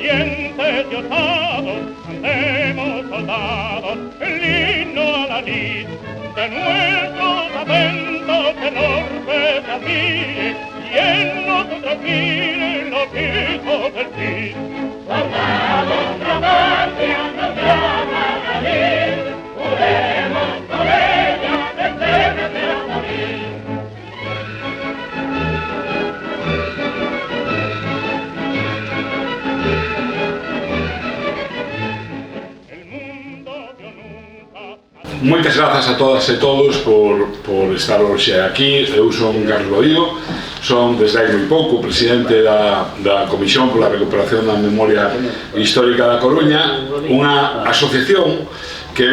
valientes y osados, cantemos soldados el himno a la lid de nuestros acentos enormes así, y en nosotros miren los hijos del Cid. Soldados, Romancia, nos llama a lid, juremos por ella vencerse a morir. Moitas grazas a todas e todos por estar hoxe aquí. Eu son Carlos Bodío, son desde hai moi pouco presidente da Comisión pola Recuperación da Memoria Histórica da Coruña, unha asociación que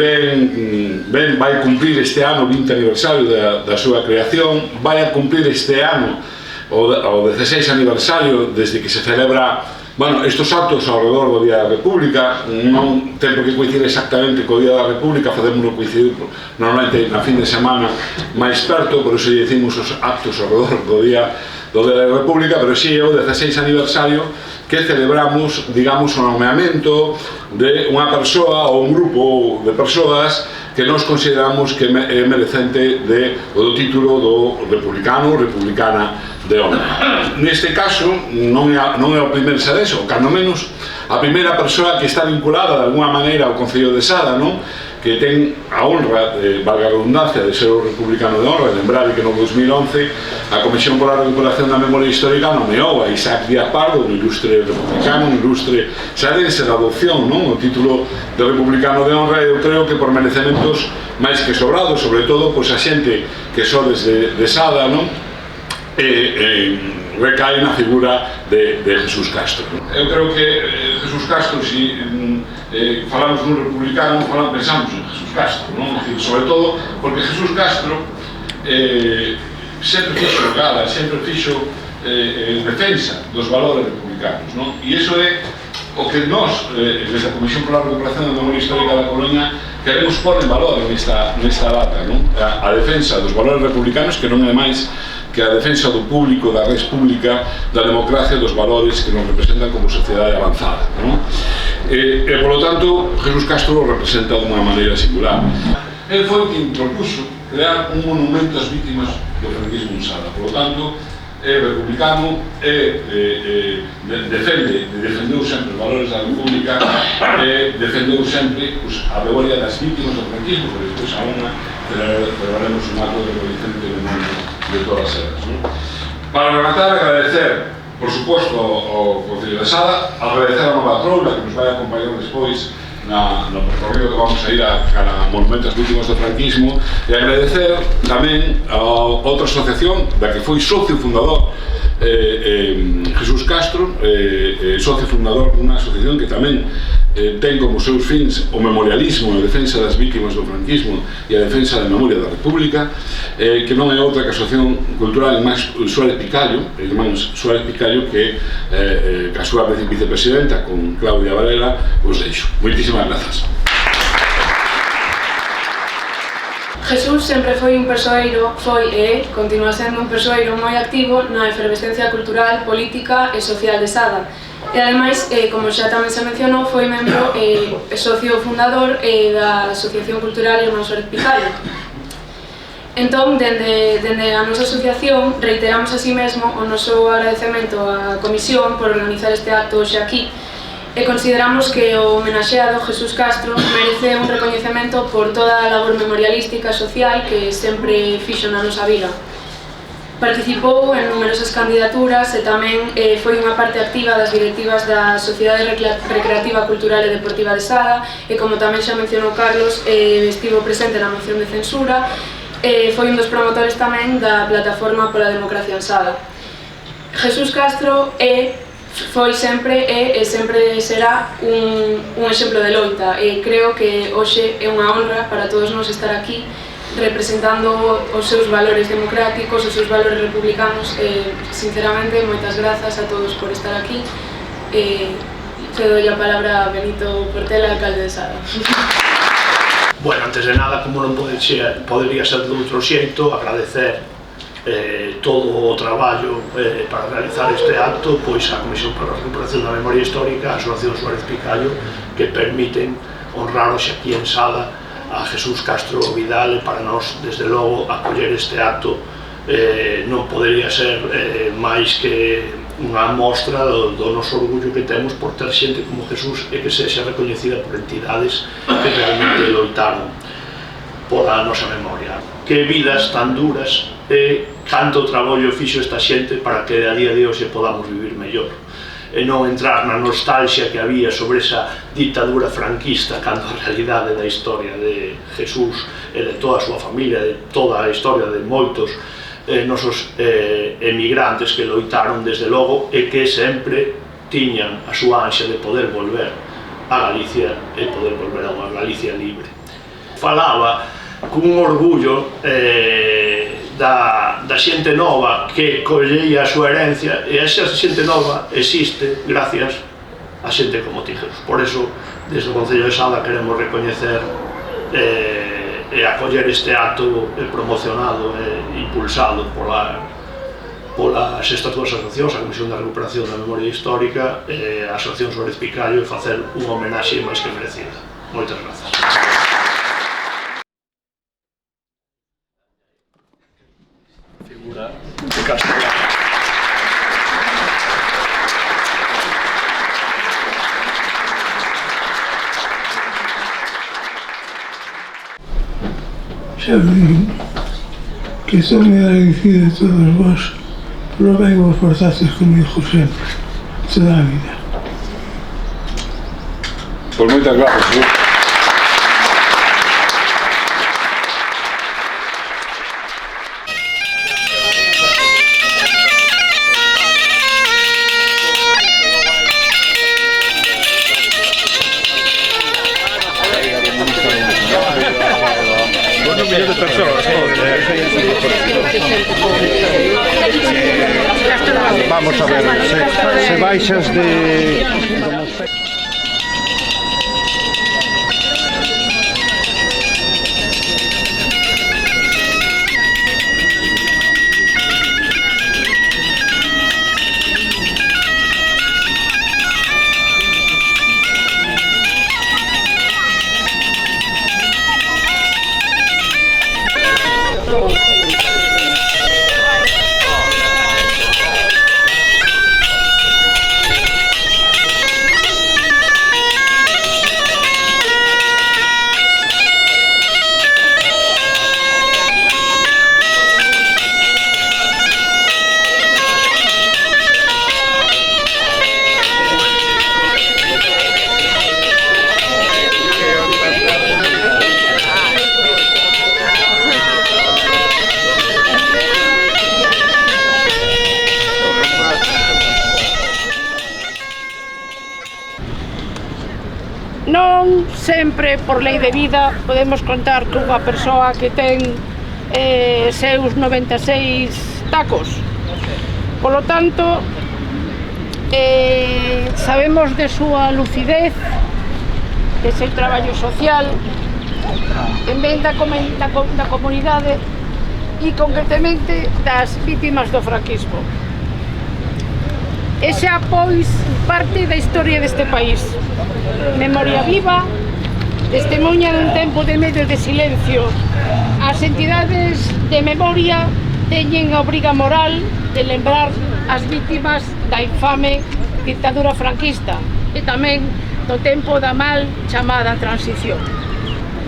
vai cumplir este ano o 20 aniversario da súa creación, vai a cumplir este ano o 16 aniversario desde que se celebra estos actos ao redor do Día da República. Non ten por que coincidir exactamente co Día da República, facémoslo coincidir normalmente na fin de semana máis perto, por iso decimos os actos ao redor do Día da República, pero si é o 16 aniversario que celebramos, digamos, o nomeamento de unha persoa ou un grupo de persoas que nos consideramos que é merecente do título do republicana de honra. Neste caso, non é o primeiro Sadés, ou cando menos a primeira persoa que está vinculada de alguna maneira ao Concello de Sada, que ten a honra, valga a redundancia, de ser o republicano de honra. Lembrar que no 2011 a Comisión pola Recuperación da Memoria Histórica nomeou a Isaac Díaz Pardo, un ilustre republicano, un ilustre sadense da adopción, o título de republicano de honra. Eu creo que por merecementos máis que sobrados, sobre todo a xente que sodes de Sada, recae na figura de Jesús Castro. Eu creo que Jesús Castro, se falamos dun republicano, pensamos en Jesús Castro, sobre todo porque Jesús Castro sempre fixo gala, sempre fixo defensa dos valores republicanos, e iso é o que nós, desde a Comisión pola Recuperación da Memoria Histórica da Coruña, queremos pôr en valor nesta data, a defensa dos valores republicanos, que non é máis que a defensa do público, da res pública, da democracia, dos valores que nos representan como sociedade avanzada. E, por lo tanto, Jesús Castro o representa de unha maneira singular. Ele foi quien propuso crear un monumento ás vítimas do franquismo en Sada. Por lo tanto, é republicano, defendeu sempre os valores da República, defendeu sempre a memoria das vítimas do franquismo, porque despois a unha celebraremos un acto de reconhecimento de memoria de todas elas. Para rematar, agradecer, por suposto, ao Concello de Sada, agradecer a nova troula que nos vai acompañar despois no percorrido que vamos a ir a monumentos vítimas do franquismo, e agradecer tamén a outra asociación da que foi socio fundador Jesús Castro, socio fundador dunha asociación que tamén ten como seus fins o memorialismo e a defensa das vítimas do franquismo e a defensa da memoria da República, que non é outra que a Asociación Cultural Irmáns Suárez Picallo, que a súa vicepresidenta con Claudia Varela os deixo. Moitísimas grazas. Jesús sempre foi un persoeiro, continúa sendo un persoeiro moi activo na efervescencia cultural, política e social de Sada. E ademais, como xa tamén se mencionou, foi membro e socio fundador da Asociación Cultural Irmáns Suárez Picallo. Entón, dende a nosa asociación, reiteramos así mesmo o noso agradecemento á Comisión por organizar este acto hoxe aquí, e consideramos que o homenaxeado Jesús Castro merece un recoñecemento por toda a labor memorialística e social que sempre fixo na nosa vila. Participou en numerosas candidaturas e tamén foi unha parte activa das directivas da Sociedade Recreativa, Cultural e Deportiva de Sada, e como tamén xa mencionou Carlos, estivo presente na moción de censura, foi un dos promotores tamén da Plataforma pola Democracia en Sada. Jesús Castro foi sempre e sempre será un exemplo de loita, e creo que hoxe é unha honra para todos nós estar aquí representando os seus valores democráticos, os seus valores republicanos. Sinceramente, moitas grazas a todos por estar aquí, e cedo a palabra a Benito Portela, alcalde de Sada. Bueno, antes de nada, como non podería ser de outro xeito, agradecer todo o traballo para realizar este acto, pois a Comisión para a Recuperación da Memoria Histórica, a Asociación Suárez Picallo, que permiten honrar hoxe aquí en Sada a Jesús Castro Vidal, e para nós, desde logo, acoller este acto non podería ser máis que unha mostra do noso orgullo que temos por ter xente como Jesús e que sexa recoñecida por entidades que realmente loitaron pola nosa memoria. Que vidas tan duras e canto traballo fixo esta xente para que a día de hoxe podamos vivir mellor e non entrar na nostalgia que había sobre esa ditadura franquista, cando a realidade da historia de Jesús e de toda a súa familia, de toda a historia de moitos nosos emigrantes que loitaron desde logo e que sempre tiñan a súa ansia de poder volver a Galicia e poder volver a unha Galicia libre. Falaba cun orgullo da xente nova que colleía a súa herencia, e esa xente nova existe gracias a xente como ti, Jesús. Por eso, desde o Concello de Sada queremos recoñecer e acoller este acto promocionado e impulsado polas estas dúas asociacións, a Comisión da Recuperación da Memoria Histórica e a Asociación Suárez Picallo, e facer unha homenaxe máis que merecida. Moitas grazas. Figura de Castellano. Saben que estou moi agradecido a todos vos por ben vos portastes comigo sempre, toda a vida. Pois moitas gracias. Vamos a ver, se baixas de... Non sempre, por lei de vida, podemos contar cunha persoa que ten seus 96 tacos. Polo tanto, sabemos de súa lucidez, de seu traballo social, en ben da comunidade e concretamente das vítimas do franquismo. E xa, pois, parte da historia deste país. Memoria viva, testemunha dun tempo de medio de silencio. As entidades de memoria teñen a obriga moral de lembrar as vítimas da infame ditadura franquista e tamén do tempo da mal chamada transición.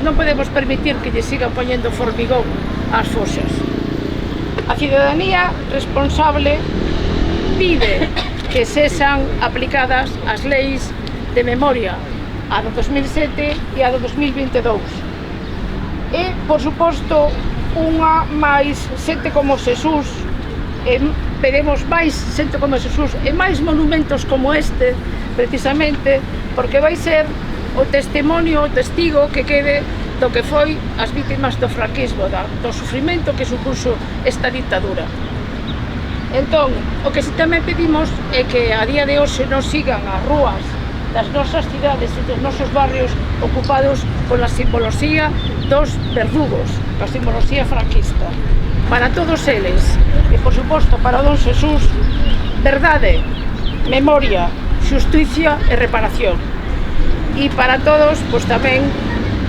Non podemos permitir que lle sigan poñendo formigón ás fosas. A cidadanía responsable pide que sexan aplicadas as leis de memoria, a do 2007 e a do 2022. E, por suposto, unha máis xente como Jesús, e veremos máis xente como Jesús e máis monumentos como este, precisamente, porque vai ser o testimonio, o testigo que quede do que foi as vítimas do franquismo, do sufrimento que supuso esta ditadura. Entón, o que si tamén pedimos é que a día de hoxe non sigan as rúas das nosas cidades e dos nosos barrios ocupados pola simboloxía dos verdugos, a simboloxía franquista. para todos eles, e por suposto para don Xesús, verdade, memoria, xusticia e reparación. E para todos, pois tamén,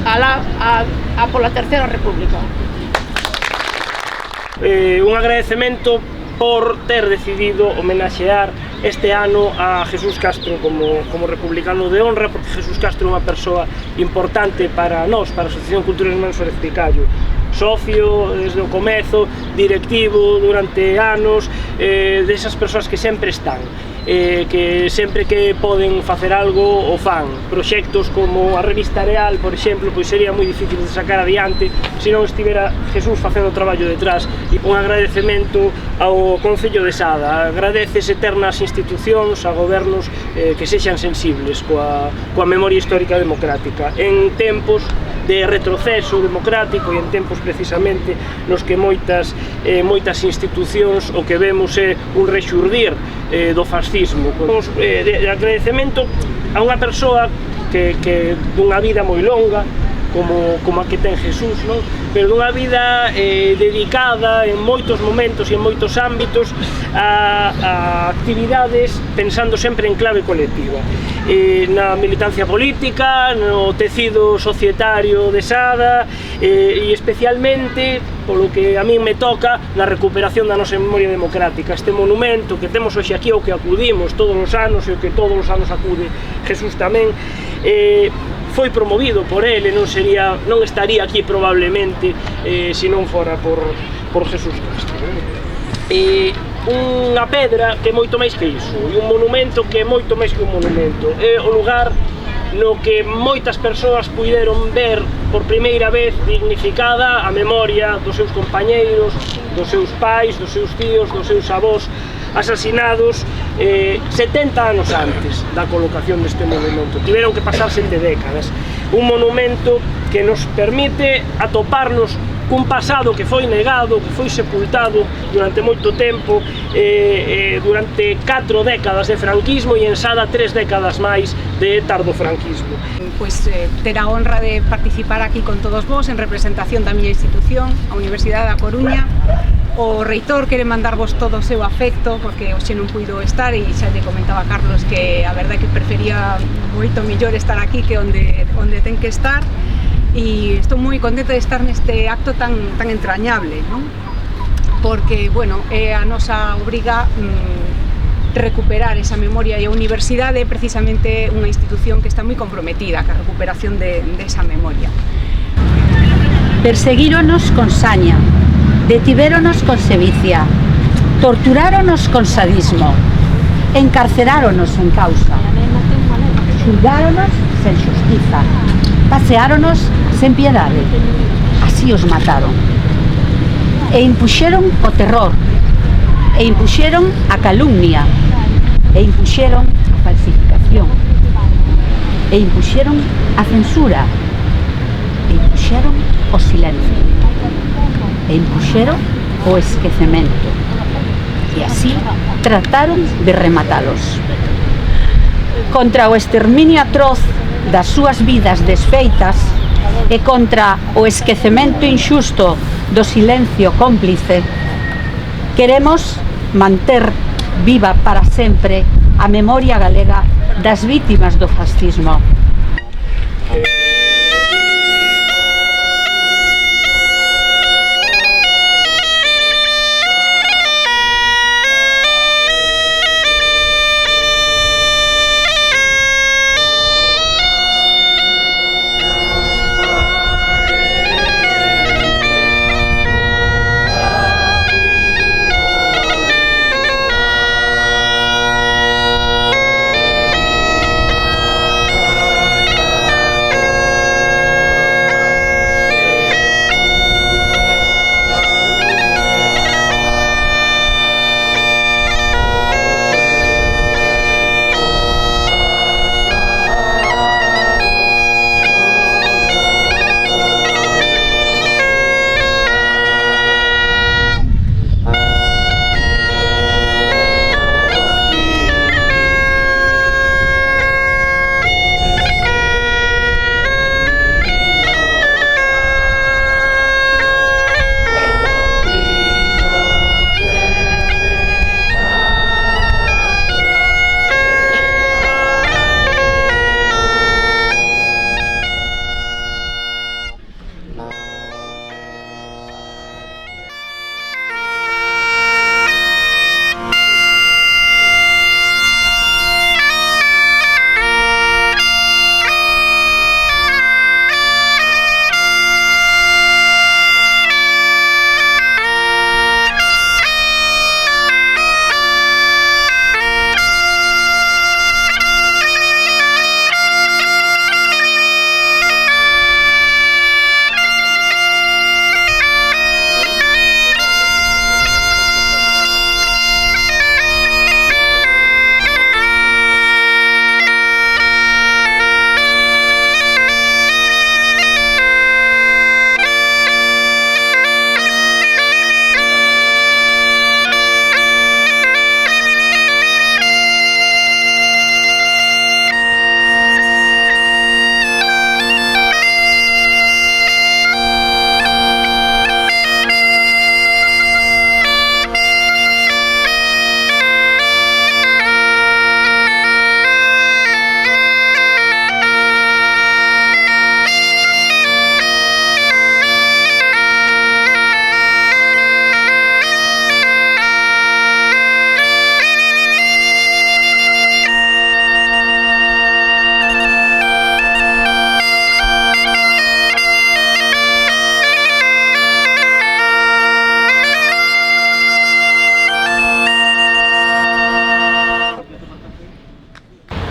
a pola Terceira República. Un agradecemento por ter decidido homenaxear este ano a Jesús Castro como republicano de honra, porque Jesús Castro é unha persoa importante para nós, para a Asociación Cultural Irmán Suárez Picallo. Socio desde o comezo, directivo durante anos, desas persoas que sempre están, que sempre que poden facer algo o fan. Proxectos como a revista Real, por exemplo, pois sería moi difícil de sacar adiante se non estivera Jesús facendo o traballo detrás. E un agradecemento ao Concello de Sada, agradeces eternas institucións, a gobernos que sexan sensibles coa memoria histórica democrática en tempos de retroceso democrático e en tempos precisamente nos que moitas institucións o que vemos é un rexurdir do fascismo. De agradecemento a unha persoa que dunha vida moi longa como a que ten Jesús, non? Pero dunha vida dedicada en moitos momentos e en moitos ámbitos a actividades pensando sempre en clave colectiva, na militancia política, no tecido societario de Sada e especialmente polo que a min me toca na recuperación da nosa memoria democrática. Este monumento que temos hoxe aquí, ao que acudimos todos os anos e o que todos os anos acude Jesús tamén, foi promovido por ele, non estaría aquí probablemente se non fora por Jesús Castro. Unha pedra que é moito máis que iso, e un monumento que é moito máis que un monumento. É o lugar no que moitas persoas puideron ver por primeira vez dignificada a memoria dos seus compañeiros, dos seus pais, dos seus tíos, dos seus avós asasinados 70 anos antes da colocación deste monumento. Tiveron que pasarse de décadas. Un monumento que nos permite atoparnos cun pasado que foi negado, que foi sepultado durante moito tempo, durante 4 décadas de franquismo e en Sada 3 décadas máis de tardofranquismo. Pois ter a honra de participar aquí con todos vos en representación da miña institución, a Universidade da Coruña. O reitor quere mandarvos todo o seu afecto porque hoxe non puido estar e xa lle comentaba a Carlos que a verdade que prefería moito mellor estar aquí que onde ten que estar, e estou moi contenta de estar neste acto tan entrañable, non? Porque, bueno, é a nosa obriga recuperar esa memoria, e a Universidade é precisamente unha institución que está moi comprometida ca recuperación de esa memoria. Perseguíronos con saña, detivéronos con sevicia, torturáronos con sadismo, encarceráronos en causa, xulgáronos sen xustiza, paseáronos sen piedade, así os mataron. E impuxeron o terror, e impuxeron a calumnia, e impuxeron a falsificación, e impuxeron a censura, e impuxeron o silencio, e impuxeron o esquecemento, e así trataron de rematalos. Contra o exterminio atroz das súas vidas desfeitas e contra o esquecemento inxusto do silencio cómplice, queremos manter viva para sempre a memoria galega das vítimas do fascismo.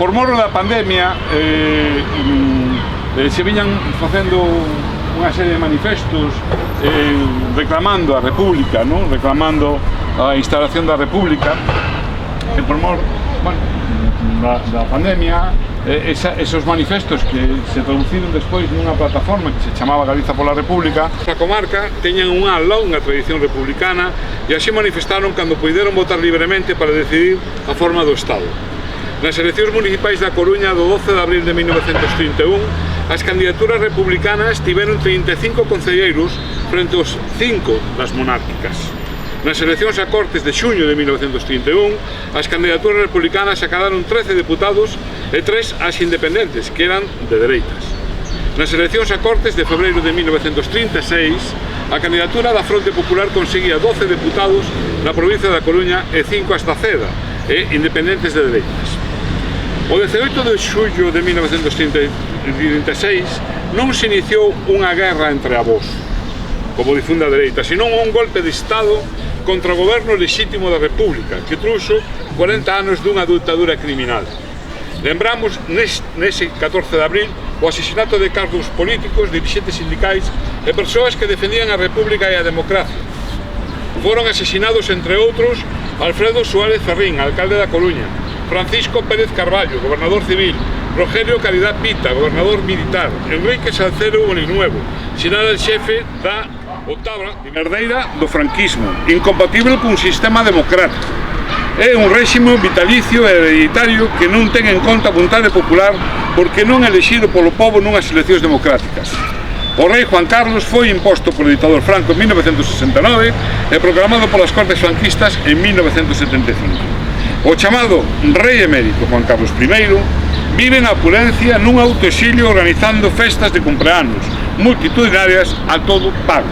por mor da pandemia se viñan facendo unha serie de manifestos reclamando a República, non? Reclamando a instalación da República, e por mor da pandemia esos manifestos que se traduciron despois nunha plataforma que se chamaba Galiza pola República. A comarca teñan unha longa tradición republicana e así manifestaron cando puideron votar libremente para decidir a forma do Estado. Nas eleccións municipais da Coruña do 12 de abril de 1931, as candidaturas republicanas tiveron 35 concelleiros frente aos 5 das monárquicas. Nas eleccións a Cortes de xuño de 1931, as candidaturas republicanas acadaron 13 deputados e 3 as independentes, que eran de dereitas. Nas eleccións a Cortes de febreiro de 1936, a candidatura da Fronte Popular conseguía 12 deputados na provincia da Coruña e 5 as da Ceda, e independentes de dereitas. O 18 de xullo de 1936 non se iniciou unha guerra entre avós, como difunde a dereita, senón un golpe de Estado contra o goberno lexítimo da República, que trouxo 40 anos dunha ditadura criminal. Lembramos nese 14 de abril o asesinato de cargos políticos, dirixentes sindicais e persoas que defendían a República e a democracia. Foron asesinados, entre outros, Alfredo Suárez Ferrín, alcalde da Coruña, Francisco Pérez Carballo, gobernador civil, Rogelio Caridad Pita, gobernador militar, Enrique Salcero Boninuevo, sinal el xefe da octava herdeira do franquismo, incompatible cun sistema democrático. É un réxime vitalicio e hereditario que non ten en conta a vontade popular porque non é elexido polo povo nunhas eleccións democráticas. O rei Juan Carlos foi imposto polo ditador Franco en 1969 e proclamado polas Cortes franquistas en 1975. O chamado rei emérito Juan Carlos I vive na opulencia nun autoexilio organizando festas de cumpleanos multitudinarias a todo pago.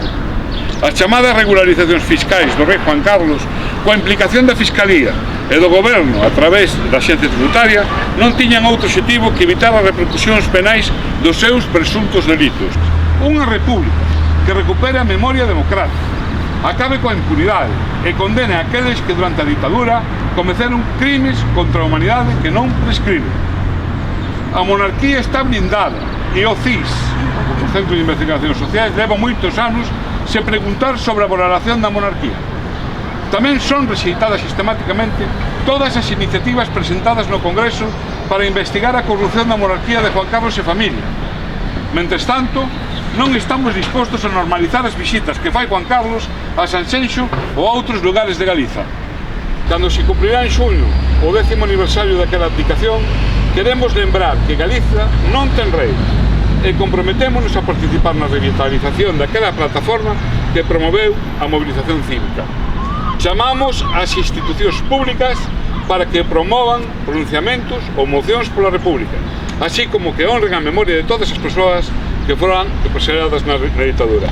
As chamadas regularizacións fiscais do rei Juan Carlos, coa implicación da Fiscalía e do Goberno a través da Axencia Tributaria, non tiñan outro objetivo que evitar as repercusións penais dos seus presuntos delitos. Unha república que recupere a memoria democrática, acabe coa impunidade e condene a aqueles que durante a ditadura cometeron crimes contra a humanidade que non prescriben. A monarquía está blindada e o CIS, o Centro de Investigacións Sociais, leva moitos anos sen preguntar sobre a valoración da monarquía. Tamén son rexeitadas sistemáticamente todas as iniciativas presentadas no Congreso para investigar a corrupción da monarquía de Juan Carlos e familia. Mentres tanto, non estamos dispostos a normalizar as visitas que fai Juan Carlos a Sanxenxo ou a outros lugares de Galiza. Cando se cumprirá en xuño o 10º aniversario daquela abdicación, queremos lembrar que Galiza non ten rei e comprometémonos a participar na revitalización daquela plataforma que promoveu a movilización cívica. Chamamos ás institucións públicas para que promovan pronunciamentos ou mocións pola República, así como que honren a memoria de todas as persoas que foran represaliadas na ditadura.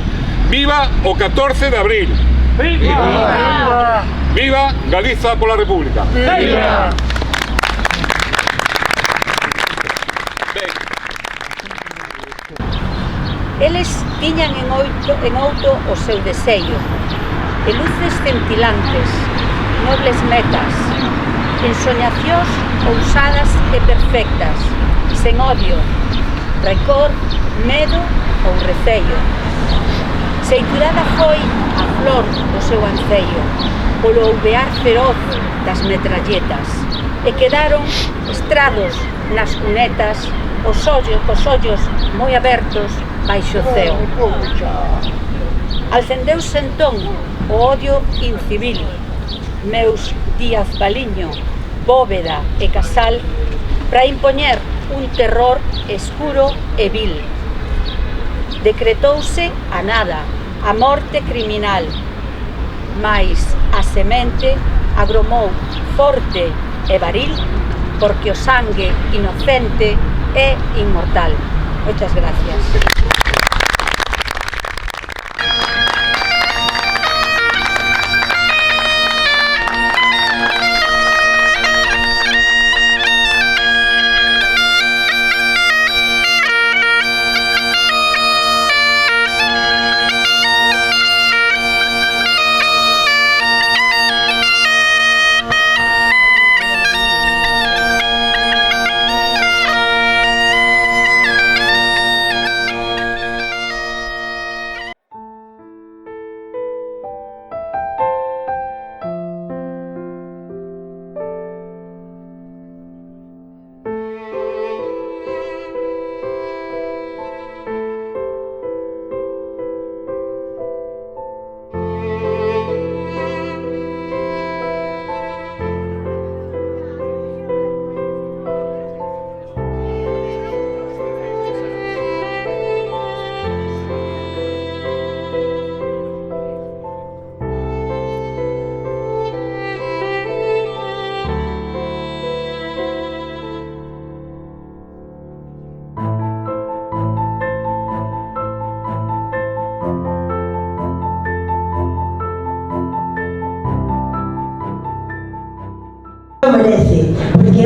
Viva o 14 de abril! Viva! Viva Galiza pola República! Viva! Eles tiñan en outo o seu deseño, de luces cintilantes, nobles metas, ensoñacións ousadas e perfectas, sen odio, recor, medo ou receio. Seiturada foi a flor do seu anceio, polo ouvear feroz das metralletas, e quedaron estrados nas cunetas, os ollos moi abertos baixo o ceo. Alcendeuse entón o odio incivil, meus Díaz Baliño, Bóveda e Casal, para impoñer un terror escuro e vil. Decretouse a nada, a morte criminal, mais a semente agromou forte e varil, porque o sangue inocente é inmortal. Moitas gracias.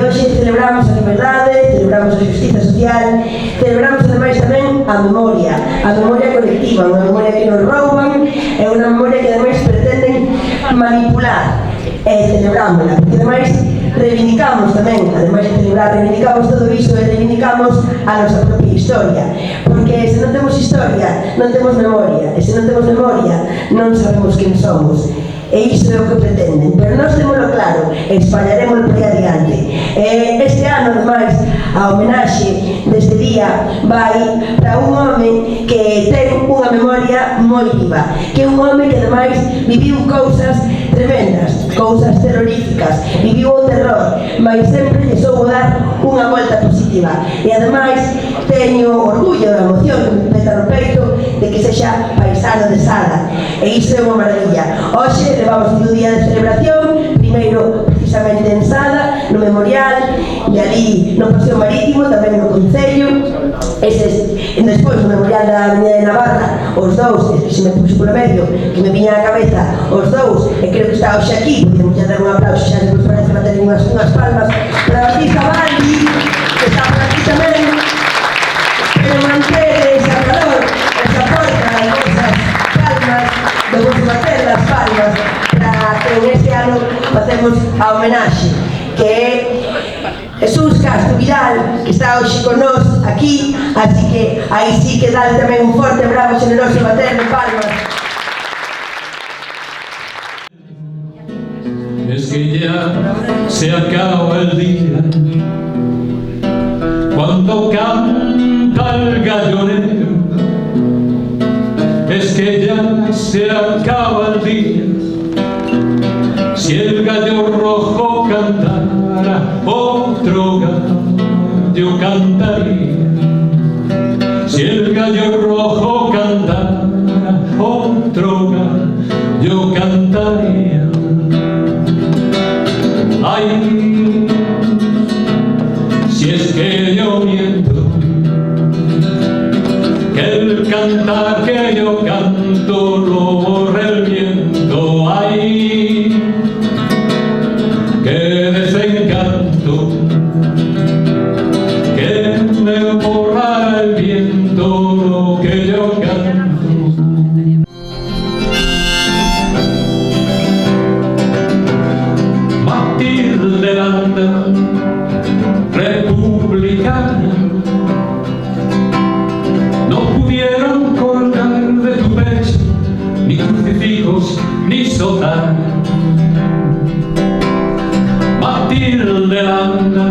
hoxe celebramos a liberdade, celebramos a justiza social, celebramos ademais tamén a memoria colectiva, unha memoria que nos rouban, é unha memoria que ademais pretenden manipular, e celebrámola, porque ademais reivindicamos tamén, ademais de celebrar, reivindicamos todo iso e reivindicamos a nosa propia historia, porque se non temos historia, non temos memoria, e se non temos memoria, non sabemos quen somos. E iso é o que pretenden, pero nós temoslo claro, e espallaremos por aí adiante. Este ano, ademais, a homenaxe deste día vai para un home que ten unha memoria moi viva, que é un home que ademais viviu cousas tremendas, cousas terroríficas, viviu o terror, mas sempre lle soubo dar unha volta positiva. E ademais teño orgullo da emoción que me peta no peito de que sexa paisano de Sada, e iso é unha maravilla. Hoxe levamos un día de celebración, primeiro precisamente en Sada, no Memorial, e ali no Paseo Marítimo, tamén no Concello, e despois no Memorial da Avenida de Navarra, os dous, que se me puxo polo medio, que me viña á cabeza, os dous, e creo que está hoxe aquí, podemos ya dar un aplauso, xa despois parece que bater unhas palmas para Batista Baldi, que está por aquí tamén, pero manter esa calor, esa porta, esas palmas, debemos bater las palmas para que en este ano facemos a homenaxe, que é Jesús Castro Vidal, que está hoxe con nós aquí, así que aí sí que dale tamén un forte, bravo, generoso bater de palmas. Es que ya se acaba el día cuando canta el gallo negro. Es que ya se acaba el día si el gallo rojo cantara, otro gallo cantaría. Si el gallo rojo cantara, otro gallo cantaría. Ay, si es que yo miento, que el cantar que yo canto lo borra el viento. Ay, qué desencanto, que me borra el viento lo que yo canto. Matilde Landa, republicana, no pudieron colgar de tu pecho ni crucifijos ni sotana. Matilde Landa,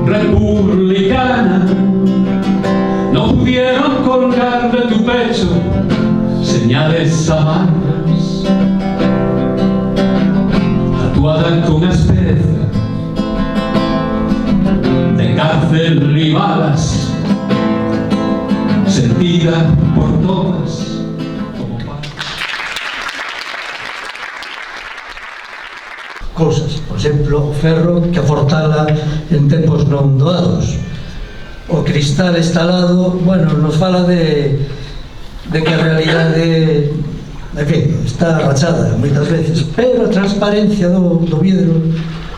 republicana, no pudieron colgar de tu pecho señales amargas, tatuada con aspereza de cárcel y balas, sentida por todas. Cousas, por exemplo, o ferro que afortala en tempos non doados, o cristal estalado, bueno, nos fala de que a realidade, en fin, está rachada moitas veces, pero a transparencia do vidro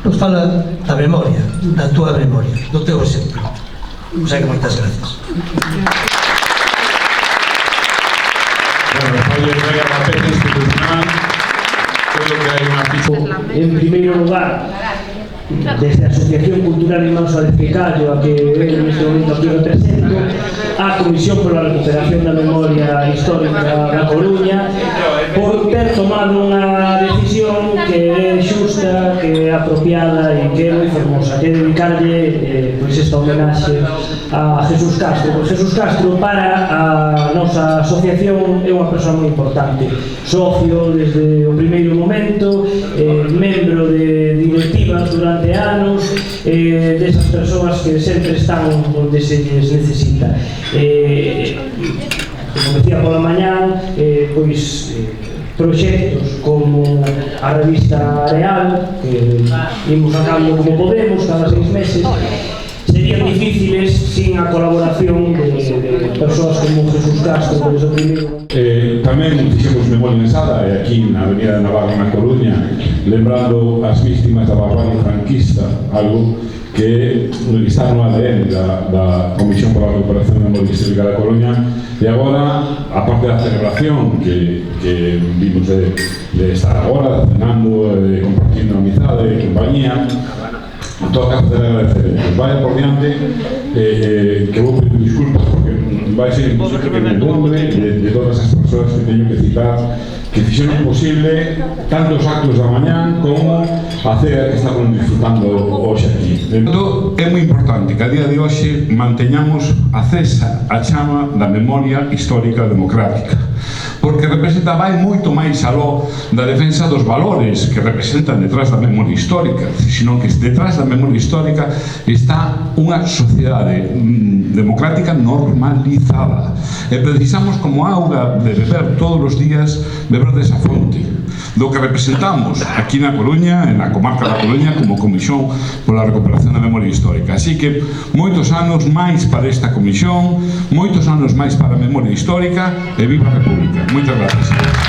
nos fala da memoria, da túa memoria, do teu exemplo. O sea que moitas gracias. Bueno, hoy entrega la pena institucional. Creo que hay una pista. En primeiro lugar, desde a Asociación Cultural Irmáns Suárez Picallo, a que en este momento aquí represento, a Comisión pola Recuperación da Memoria Histórica da Coruña, por ter tomado unha decisión que é xusta, que é apropiada e que é moi fermosa, que é dedicarlle esta homenaxe a Jesús Castro. Pois Jesús Castro para a nosa asociación é unha persoa moi importante, socio desde o primeiro momento, membro de directivas durante anos, desas persoas que sempre están onde se les necesita. Como decía pola mañá, pois proxectos como a revista Areal, que imos sacando como podemos cada 6 meses, sería serían difíciles sin a colaboración de persoas como Jesús Castro, por eso primeiro. Tamén fixemos memoria en Sada, aquí na Avenida de Navarra, na Coruña, lembrando as víctimas da barbarie franquista, algo que está no ADN da Comisión para a Recuperación da Memoria Histórica da Coruña. E agora, a parte da celebración que vimos de estar agora, cenando, compartindo amizade e compañía, toca facer agradecementos. Vaya por diante, que vou pedir disculpas porque vai ser imposible que me nombre de todas as persoas que teño que citar, que fixeron posible tantos actos da mañán como a cea que estamos disfrutando hoxe aquí. Entón, é moi importante que a día de hoxe manteñamos acesa a chama da memoria histórica democrática, porque representa vai moito máis aló da defensa dos valores que representan detrás da memoria histórica, sino que detrás da memoria histórica está unha sociedade democrática normalizada, e precisamos como auga de beber todos os días, beber desa fonte do que representamos aquí na Coruña, na comarca da Coruña, como Comisión pola Recuperación da Memoria Histórica. Así que moitos anos máis para esta comisión, moitos anos máis para a memoria histórica, e viva a República. Moitas gracias.